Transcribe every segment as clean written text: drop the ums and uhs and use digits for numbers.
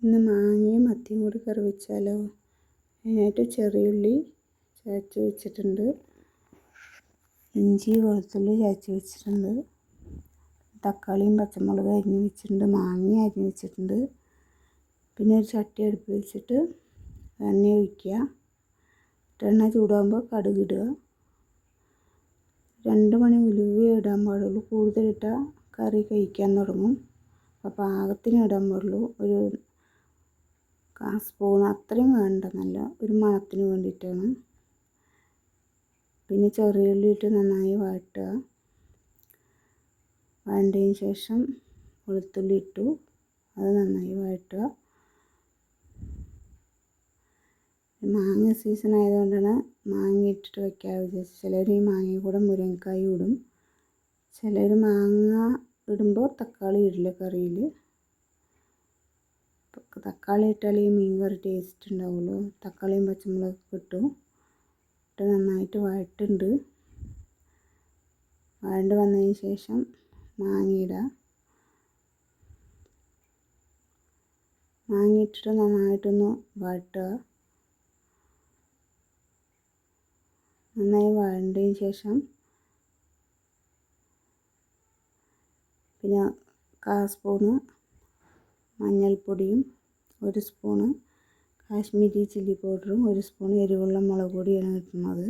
ഇന്ന് മാങ്ങയും മത്തിയും കൂടി കറി വെച്ചാലോ? അതിനായിട്ട് ചെറിയുള്ളി ചതച്ച് വെച്ചിട്ടുണ്ട്, ഇഞ്ചി വെളുത്തുള്ളി ചതച്ച് വെച്ചിട്ടുണ്ട്, തക്കാളിയും പച്ചമുളക് അരിഞ്ഞ് വെച്ചിട്ടുണ്ട്, മാങ്ങയും അരിഞ്ഞ് വെച്ചിട്ടുണ്ട്. പിന്നെ ഒരു ചട്ടി അടുപ്പ് വെച്ചിട്ട് എണ്ണ ഒഴിക്കുക. എണ്ണ ചൂടാകുമ്പോൾ കടുക് ഇടുക. 2 മണി ഉലുവ ഇടാൻ പാടുള്ളൂ, കൂടുതലിട്ടാൽ കറി കഴിക്കാൻ തുടങ്ങും. അപ്പോൾ പാകത്തിന് ഇടാൻ പാടുള്ളൂ. ഒരു 1/4 സ്പൂൺ, അത്രയും വേണ്ട, നല്ല ഒരു മണത്തിന് വേണ്ടിയിട്ടാണ്. പിന്നെ ചെറിയുള്ളി ഇട്ട് നന്നായി വഴറ്റുക. വഴണ്ടതിന് ശേഷം വെളുത്തുള്ളി ഇട്ടു, അത് നന്നായി വഴറ്റുക. മാങ്ങ സീസൺ ആയതുകൊണ്ടാണ് മാങ്ങ ഇട്ടിട്ട് വയ്ക്കാൻ വിചാരിച്ചത്. ചിലർ ഈ മാങ്ങ കൂടെ മുരിങ്ങക്കായും ഇടും, ചിലർ മാങ്ങ ഇടുമ്പോൾ തക്കാളി ഇടില്ല കറിയിൽ. തക്കാളി ഇട്ടാൽ ഈ മീൻ കറി ടേസ്റ്റ് ഉണ്ടാവുള്ളൂ. തക്കാളിയും പച്ചമുളകൊക്കെ ഇട്ട് നന്നായിട്ട് വഴറ്റുണ്ട്. വഴണ്ട് വന്നതിന് ശേഷം മാങ്ങ ഇടുക. മാങ്ങ ഇട്ടിട്ട് നന്നായിട്ടൊന്ന് വഴറ്റുക. നന്നായി വഴണ്ടതിന് ശേഷം പിന്നെ 1/4 സ്പൂണ് മഞ്ഞൾപ്പൊടിയും 1 സ്പൂണ് കാശ്മീരി ചില്ലി പൗഡറും 1 സ്പൂൺ എരിവുള്ള മുളക് പൊടിയാണ് ഇടുന്നത്.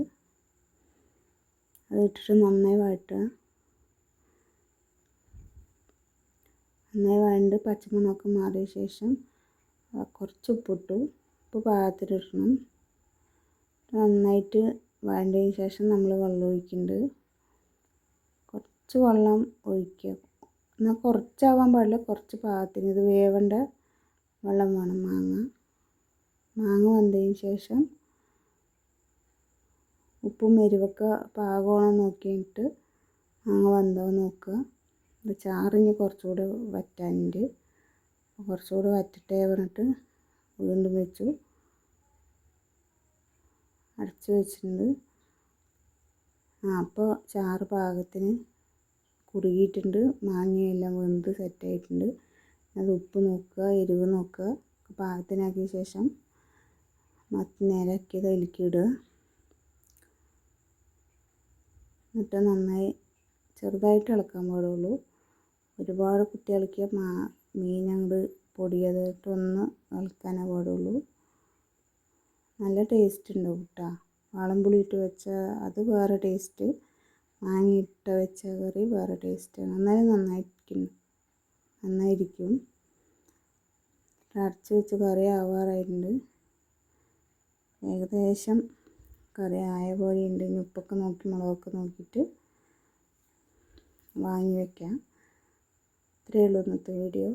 അത് ഇട്ടിട്ട് നന്നായി വഴറ്റുക. നന്നായി വഴണ്ട് പച്ചമണമൊക്കെ മാറിയ ശേഷം കുറച്ച് ഉപ്പിട്ടു. ഉപ്പ് പാകത്തിന് ഇടണം. നന്നായിട്ട് വഴണ്ടതിന് ശേഷം നമ്മൾ വെള്ളം ഒഴിക്കുന്നുണ്ട്. കുറച്ച് വെള്ളം ഒഴിക്കുക. എന്നാൽ കുറച്ചാവാൻ പാടില്ല, കുറച്ച് പാകത്തിന്. ഇത് വേവേണ്ട വെള്ളം വേണം. മാങ്ങ വന്നതിന് ശേഷം ഉപ്പും എരിവൊക്കെ പാകമാണോ നോക്കിയിട്ട് മാങ്ങ വെന്തോ നോക്കുക. ഇത് ചാറിഞ്ഞ് കുറച്ചുകൂടെ വറ്റാനുണ്ട്. കുറച്ചുകൂടെ വറ്റട്ടെ പറഞ്ഞിട്ട് വീണ്ടും വെച്ചു, അടച്ച് വെച്ചിട്ടുണ്ട്. അപ്പോൾ ചാറ് പാകത്തിന് കുറുകിയിട്ടുണ്ട്. മാങ്ങയെല്ലാം വെന്ത് സെറ്റായിട്ടുണ്ട്. അത് ഉപ്പ് നോക്കുക, എരിവ് നോക്കുക. പാകത്തിനാക്കിയ ശേഷം മത്തി നേരാക്കിയത് അതിലേക്ക് ഇടുക. എന്നിട്ട് നന്നായി ചെറുതായിട്ട് ഇളക്കാൻ പാടുള്ളൂ. ഒരുപാട് കുത്തി ഇളക്കിയ മീൻ അങ്ങോട്ട് പൊടിയാതായിട്ടൊന്ന് ഇളക്കാനേ പാടുള്ളൂ. നല്ല ടേസ്റ്റ് ഉണ്ടാവും കേട്ടോ. വാളംപുളി ഇട്ട് വെച്ചാൽ അത് വേറെ ടേസ്റ്റ്, മാങ്ങ ഇട്ട് വെച്ച കറി വേറെ ടേസ്റ്റാണ്. എന്നാലും നന്നായിരിക്കും. അടച്ച് വെച്ച് കറി ആവാറായിട്ടുണ്ട്. ഏകദേശം കറി ആയ പോലെ ഉണ്ട്. ഉപ്പൊക്കെ നോക്കി മുളകൊക്കെ നോക്കിയിട്ട് വാങ്ങി വയ്ക്കാം. ഇത്രയേ ഉള്ളൂ ഇന്നത്തെ വീഡിയോ.